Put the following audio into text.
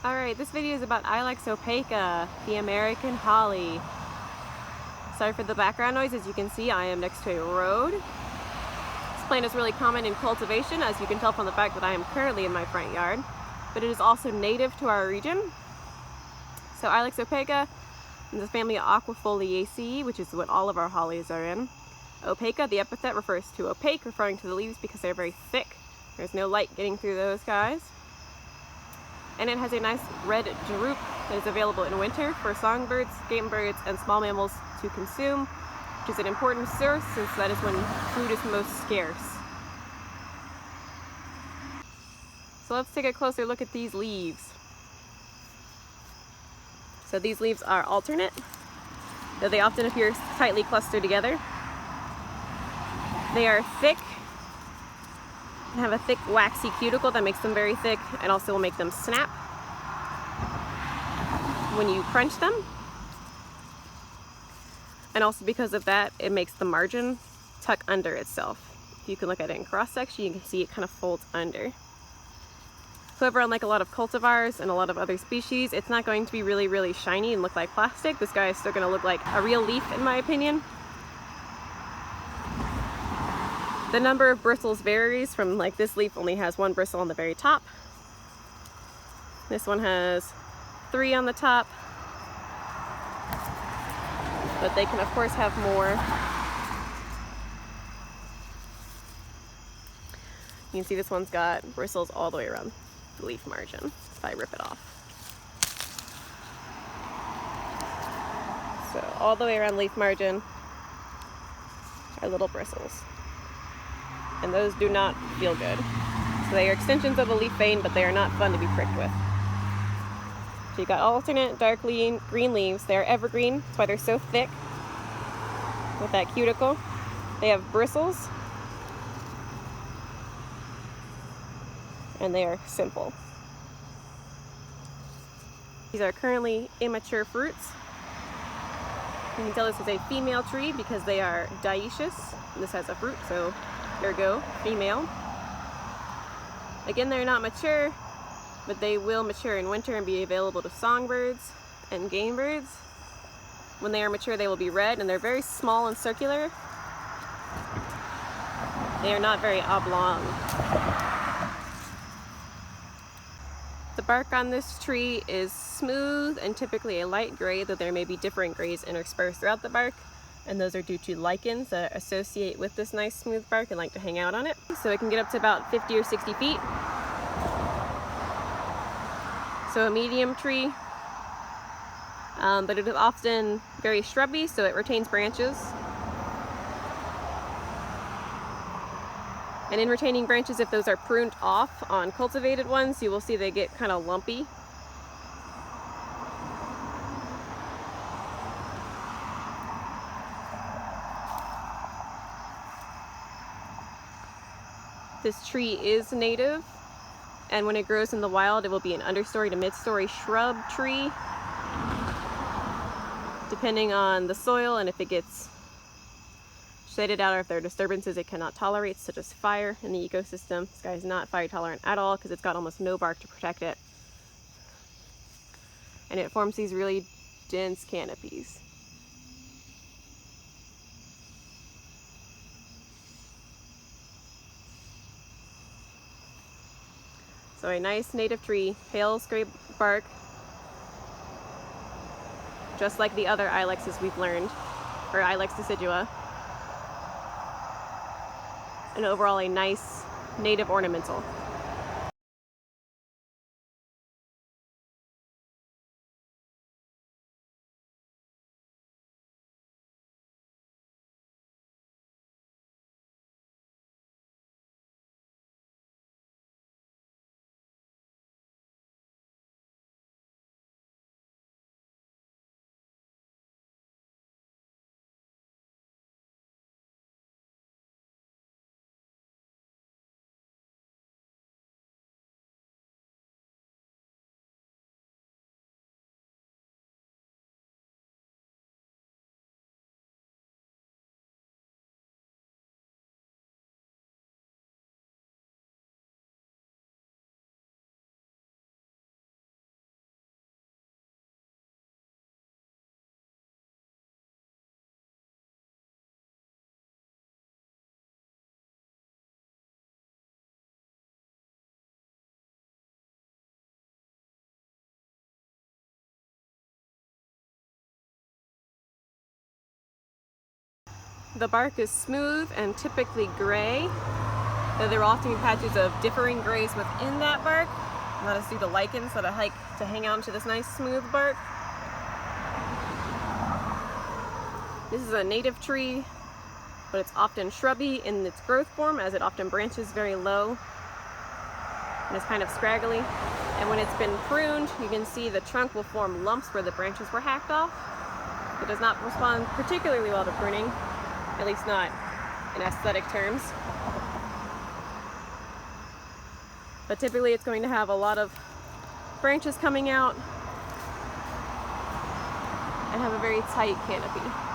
Alright, this video is about Ilex opaca, the American holly. Sorry for the background noise. As you can see, I am next to a road. This plant is really common in cultivation, as you can tell from the fact that I am currently in my front yard, but it is also native to our region. So Ilex opaca is the family of Aquifoliaceae, which is what all of our hollies are in. Opaca, the epithet, refers to opaque, referring to the leaves because they're very thick. There's no light getting through those guys. And it has a nice red drupe that is available in winter for songbirds, game birds, and small mammals to consume, which is an important source since that is when food is most scarce. So let's take a closer look at these leaves. So these leaves are alternate, though they often appear tightly clustered together. They are thick and have a thick waxy cuticle that makes them very thick and also will make them snap when you crunch them. And also because of that, it makes the margin tuck under itself. If you can look at it in cross section, you can see it kind of folds under. However, unlike a lot of cultivars and a lot of other species, it's not going to be really shiny and look like plastic. This guy is still going to look like a real leaf in my opinion. The number of bristles varies from, like, this leaf only has one bristle on the very top. This one has 3 on the top. But they can of course have more. You can see this one's got bristles all the way around the leaf margin if I rip it off. So all the way around leaf margin are little bristles. And those do not feel good. So they are extensions of the leaf vein, but they are not fun to be pricked with. So you got alternate dark green leaves. They are evergreen, that's why they're so thick with that cuticle. They have bristles, and they are simple. These are currently immature fruits. You can tell this is a female tree because they are dioecious. This has a fruit, so ergo, female. Again, they're not mature, but they will mature in winter and be available to songbirds and game birds. When they are mature, they will be red, and they're very small and circular. They are not very oblong. The bark on this tree is smooth and typically a light gray, though there may be different grays interspersed throughout the bark, and those are due to lichens that associate with this nice smooth bark and like to hang out on it. So it can get up to about 50 or 60 feet. So a medium tree, but it is often very shrubby, so it retains branches. And in retaining branches, if those are pruned off on cultivated ones, you will see they get kind of lumpy. This tree is native, and when it grows in the wild, it will be an understory to mid-story shrub tree, depending on the soil and if it gets shaded out or if there are disturbances it cannot tolerate, such as fire in the ecosystem. This guy is not fire tolerant at all because it's got almost no bark to protect it. And it forms these really dense canopies. So a nice native tree, pale scrape bark, just like the other ilexes we've learned, or Ilex decidua. And overall a nice native ornamental. The bark is smooth and typically gray, though there will often be patches of differing grays within that bark. Let us do the lichens that I like to hang on to this nice smooth bark. This is a native tree, but it's often shrubby in its growth form, as it often branches very low and is kind of scraggly. And when it's been pruned, you can see the trunk will form lumps where the branches were hacked off. It does not respond particularly well to pruning, at least not in aesthetic terms. But typically it's going to have a lot of branches coming out and have a very tight canopy.